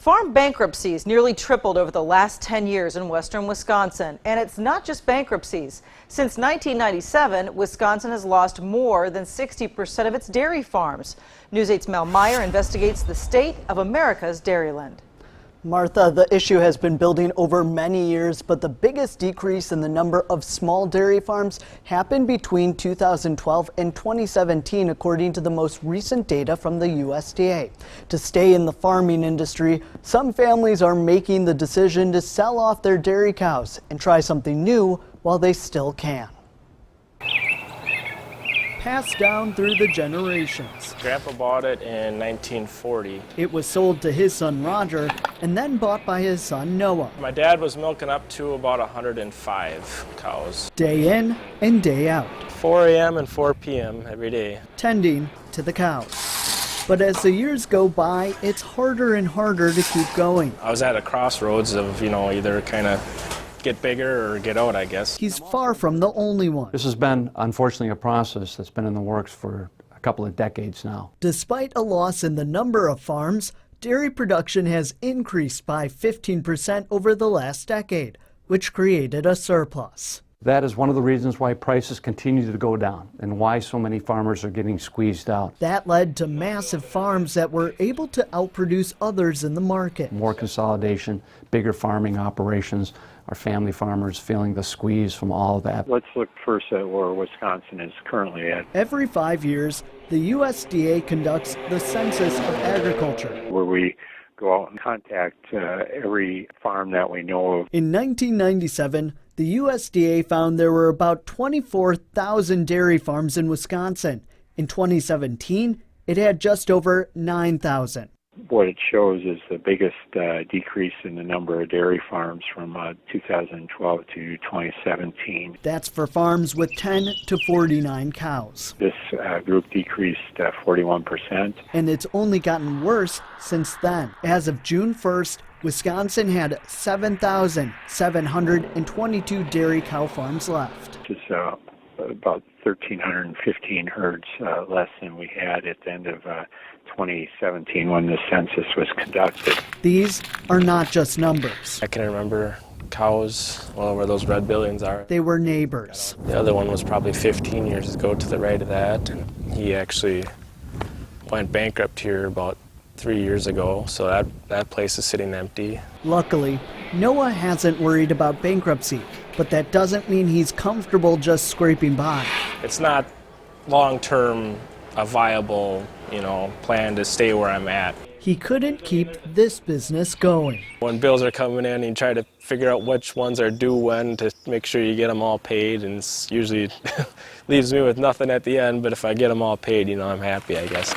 Farm bankruptcies nearly tripled over the last 10 years in western Wisconsin. And it's not just bankruptcies. Since 1997, Wisconsin has lost more than 60% of its dairy farms. News 8's Mel Meyer investigates the state of America's Dairyland. Martha, the issue has been building over many years, but the biggest decrease in the number of small dairy farms happened between 2012 and 2017, according to the most recent data from the USDA. To stay in the farming industry, some families are making the decision to sell off their dairy cows and try something new while they still can. Passed down through the generations. Grandpa bought it in 1940. It was sold to his son Roger and then bought by his son Noah. My dad was milking up to about 105 cows. Day in and day out. 4 a.m. and 4 p.m. every day. Tending to the cows. But as the years go by, it's harder and harder to keep going. I was at a crossroads of, either kind of get bigger or get out, I guess. He's far from the only one. This has been, unfortunately, a process that's been in the works for a couple of decades now. Despite a loss in the number of farms, dairy production has increased by 15% over the last decade, which created a surplus. That is one of the reasons why prices continue to go down and why so many farmers are getting squeezed out. That led to massive farms that were able to outproduce others in the market. More consolidation, bigger farming operations, our family farmers feeling the squeeze from all of that. Let's look first at where Wisconsin is currently at. Every 5 years, the USDA conducts the Census of Agriculture, where we go out and contact every farm that we know of. In 1997, the USDA found there were about 24,000 dairy farms in Wisconsin. In 2017, it had just over 9,000. What it shows is the biggest decrease in the number of dairy farms from 2012 to 2017. That's for farms with 10 to 49 cows. This group decreased 41%. And it's only gotten worse since then. As of June 1st, Wisconsin had 7,722 dairy cow farms left. This is about 1,315 herds less than we had at the end of 2017 when the census was conducted. These are not just numbers. I can remember cows, where those red buildings are. They were neighbors. The other one was probably 15 years ago to the right of that. And he actually went bankrupt here about 3 years ago, so that place is sitting empty. Luckily, Noah hasn't worried about bankruptcy, but that doesn't mean he's comfortable just scraping by. It's not long-term a viable, plan to stay where I'm at. He couldn't keep this business going. When bills are coming in, you try to figure out which ones are due when to make sure you get them all paid, and it's usually leaves me with nothing at the end, but if I get them all paid, I'm happy, I guess.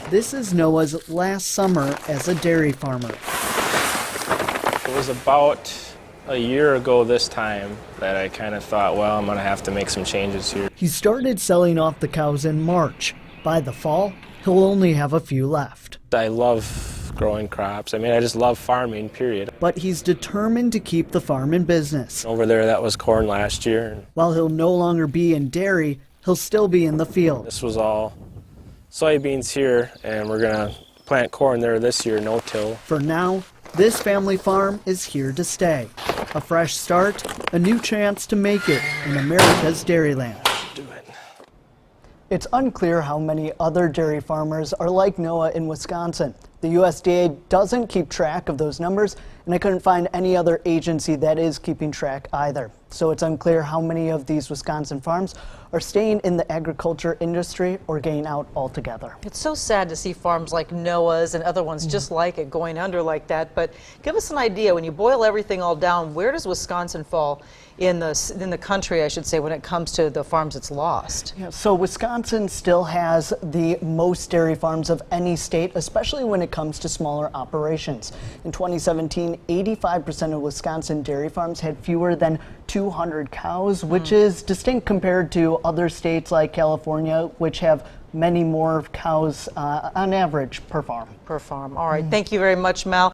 This is Noah's last summer as a dairy farmer. It was about a year ago this time that I kind of thought, well, I'm going to have to make some changes here. He started selling off the cows in March. By the fall, he'll only have a few left. I love growing crops. I just love farming, period. But he's determined to keep the farm in business. Over there, that was corn last year. While he'll no longer be in dairy, he'll still be in the field. This was all soybeans here, and we're going to plant corn there this year, no-till. For now, this family farm is here to stay. A fresh start, a new chance to make it in America's Dairyland. It's unclear how many other dairy farmers are like Noah in Wisconsin. The USDA doesn't keep track of those numbers, and I couldn't find any other agency that is keeping track either. So it's unclear how many of these Wisconsin farms are staying in the agriculture industry or getting out altogether. It's so sad to see farms like Noah's and other ones just like it going under like that, but give us an idea, when you boil everything all down, where does Wisconsin fall in the country, I should say, when it comes to the farms it's lost? Yeah, so Wisconsin still has the most dairy farms of any state, especially when it comes to smaller operations. In 2017, 85% of Wisconsin dairy farms had fewer than 200 cows, which is distinct compared to other states like California, which have many more cows on average per farm. All right. Thank you very much, Mal.